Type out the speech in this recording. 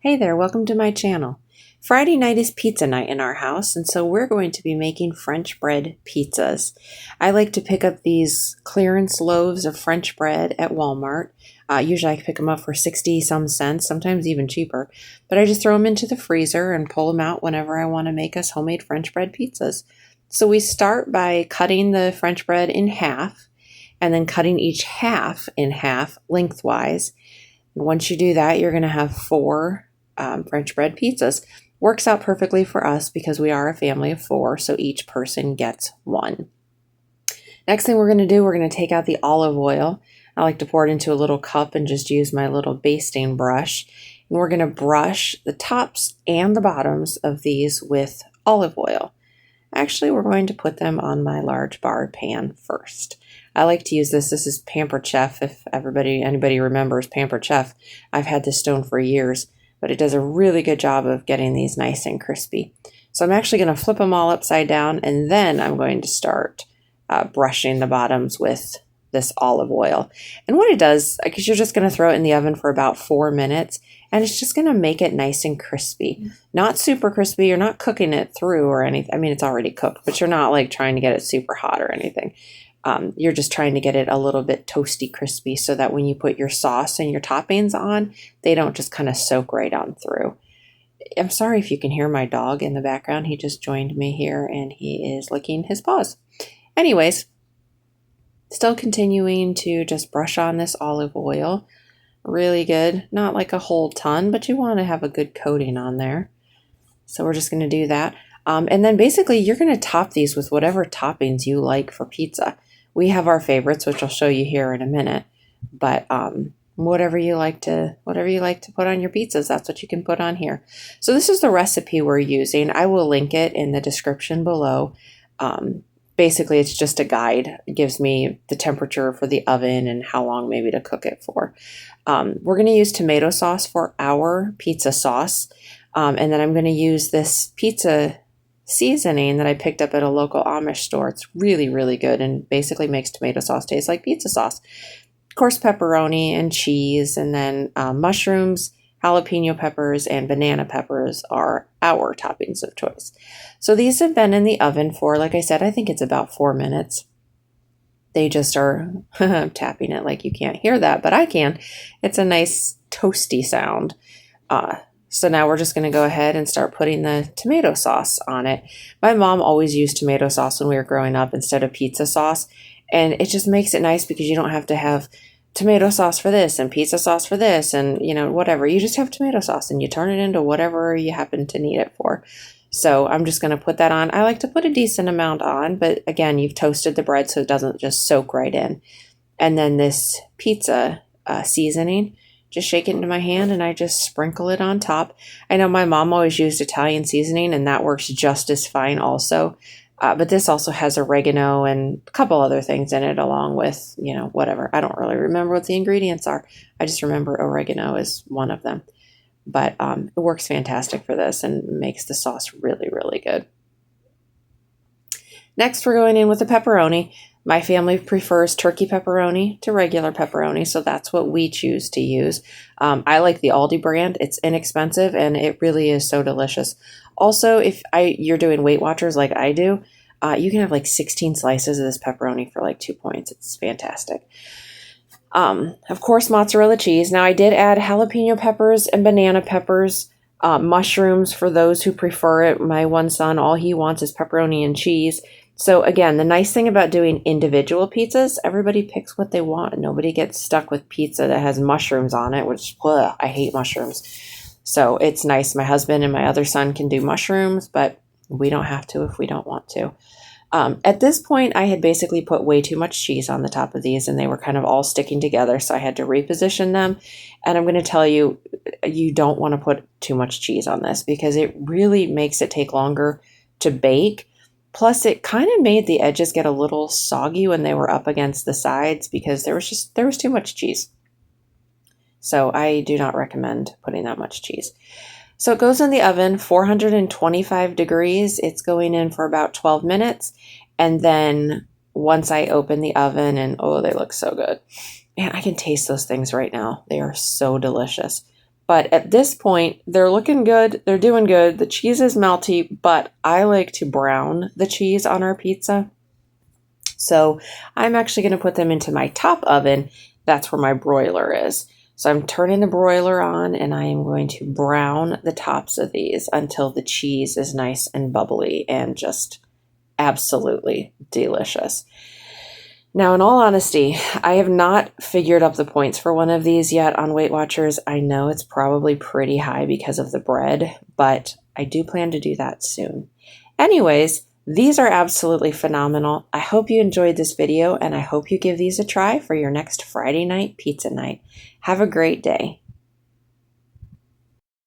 Hey there, welcome to my channel. Friday night is pizza night in our house, and so we're going to be making French bread pizzas. I like to pick up these clearance loaves of French bread at Walmart. Usually I pick them up for 60 some cents, sometimes even cheaper, but I just throw them into the freezer and pull them out whenever I want to make us homemade French bread pizzas. So we start by cutting the French bread in half and then cutting each half in half lengthwise. Once you do that, you're going to have four French bread pizzas. Works out perfectly for us because we are a family of four, so each person gets one. Next thing we're going to do, we're going to take out the olive oil. I like to pour it into a little cup and just use my little basting brush. And we're going to brush the tops and the bottoms of these with olive oil. Actually, we're going to put them on my large bar pan first. I like to use this. This is Pampered Chef. If anybody remembers Pampered Chef, I've had this stone for years, but it does a really good job of getting these nice and crispy. So I'm actually going to flip them all upside down, and then I'm going to start brushing the bottoms with this olive oil. And what it does, because you're just going to throw it in the oven for about 4 minutes, and it's just going to make it nice and crispy. Not super crispy. You're not cooking it through or anything. I mean, it's already cooked, but you're not like trying to get it super hot or anything. You're just trying to get it a little bit toasty crispy so that when you put your sauce and your toppings on, they don't just kind of soak right on through. I'm sorry if you can hear my dog in the background. He just joined me here and he is licking his paws. Anyways, still continuing to just brush on this olive oil. Really good. Not like a whole ton, but you want to have a good coating on there. So we're just going to do that. And then basically you're going to top these with whatever toppings you like for pizza. We have our favorites, which I'll show you here in a minute. But whatever you like to put on your pizzas, that's what you can put on here. So this is the recipe we're using. I will link it in the description below. Basically, it's just a guide. It gives me the temperature for the oven and how long maybe to cook it for. We're going to use tomato sauce for our pizza sauce. And then I'm going to use this pizza seasoning that I picked up at a local Amish store. It's really, really good and basically makes tomato sauce taste like pizza sauce. Of course, pepperoni and cheese, and then mushrooms, jalapeno peppers, and banana peppers are our toppings of choice. So these have been in the oven for, like I said, I think it's about 4 minutes. They just are tapping it like you can't hear that, but I can. It's a nice toasty sound. So now we're just going to go ahead and start putting the tomato sauce on it. My mom always used tomato sauce when we were growing up instead of pizza sauce. And it just makes it nice because you don't have to have tomato sauce for this and pizza sauce for this and, whatever. You just have tomato sauce and you turn it into whatever you happen to need it for. So I'm just going to put that on. I like to put a decent amount on, but again, you've toasted the bread so it doesn't just soak right in. And then this pizza seasoning, just shake it into my hand and I just sprinkle it on top. I know my mom always used Italian seasoning and that works just as fine also. But this also has oregano and a couple other things in it along with, whatever. I don't really remember what the ingredients are. I just remember oregano is one of them. But it works fantastic for this and makes the sauce really, really good. Next, we're going in with the pepperoni. My family prefers turkey pepperoni to regular pepperoni, so that's what we choose to use. I like the Aldi brand. It's inexpensive, and it really is so delicious. Also, if you're doing Weight Watchers like I do, you can have like 16 slices of this pepperoni for like 2 points. It's fantastic. Of course, mozzarella cheese. Now, I did add jalapeno peppers and banana peppers, mushrooms for those who prefer it. My one son, all he wants is pepperoni and cheese. So again, the nice thing about doing individual pizzas, everybody picks what they want and nobody gets stuck with pizza that has mushrooms on it, which, I hate mushrooms. So it's nice. My husband and my other son can do mushrooms, but we don't have to if we don't want to. At this point, I had basically put way too much cheese on the top of these and they were kind of all sticking together. So I had to reposition them. And I'm going to tell you, you don't want to put too much cheese on this because it really makes it take longer to bake. Plus, it kind of made the edges get a little soggy when they were up against the sides because there was too much cheese. So I do not recommend putting that much cheese. So it goes in the oven, 425 degrees. It's going in for about 12 minutes. And then once I open the oven and, they look so good. Man, I can taste those things right now. They are so delicious. But at this point, they're looking good. They're doing good. The cheese is melty, but I like to brown the cheese on our pizza. So I'm actually going to put them into my top oven. That's where my broiler is. So I'm turning the broiler on and I am going to brown the tops of these until the cheese is nice and bubbly and just absolutely delicious. Now, in all honesty, I have not figured up the points for one of these yet on Weight Watchers. I know it's probably pretty high because of the bread, but I do plan to do that soon. Anyways, these are absolutely phenomenal. I hope you enjoyed this video and I hope you give these a try for your next Friday night pizza night. Have a great day.